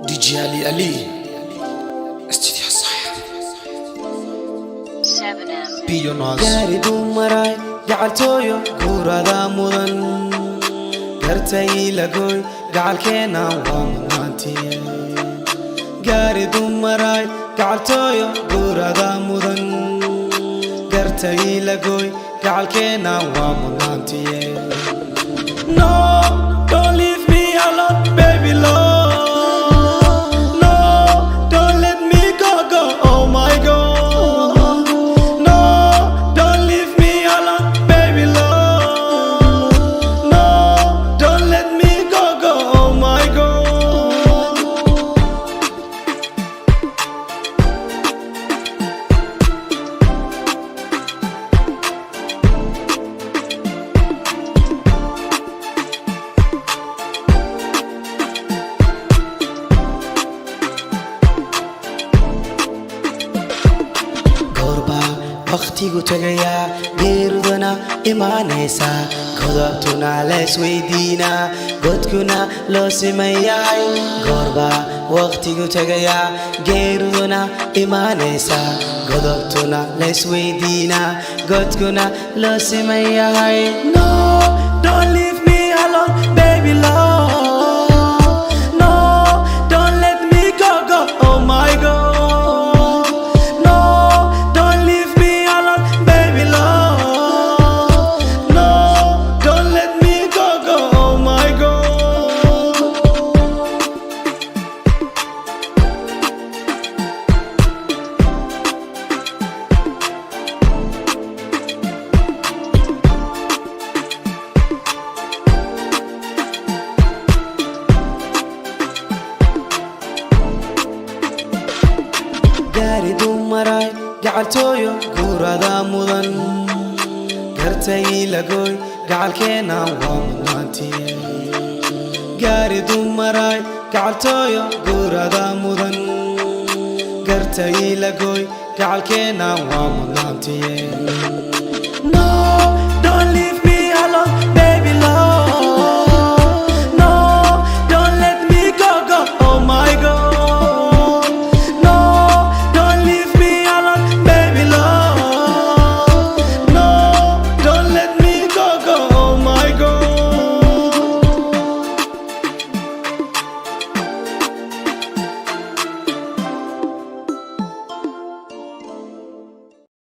دي جي علي استديو الصحيح 7M بيو ناس gaari dumaray gacaltooyo guurada mudan gartay lagoy gacalkeena waa mudnaantiye gaari dumaray gacaltooyo guurada mudan gartay lagoy gacalkeena waa mudnaantiye no don't leave me alone baby love no don't let me go oh my god no don't leave me alone baby love no don't let me go oh my god waqtigu tagayaa geerudana imaanaysaa godobtuna laysweydiinaa godkuna loo simayahay goorbaa waqtigu tagayaa geeruduna imaanaysaa godobtuna laysweydiinaa godkuna loo simayahay no don't leave me alone baby love no don't let me go oh my god gaari dumaray gacaltooyo guurada mudan gartay lagoy gacalkeena waa mudnaantiye gaari dumaray gacaltooyo guurada mudan gartay lagoy gacalkeena waa mudnaantiye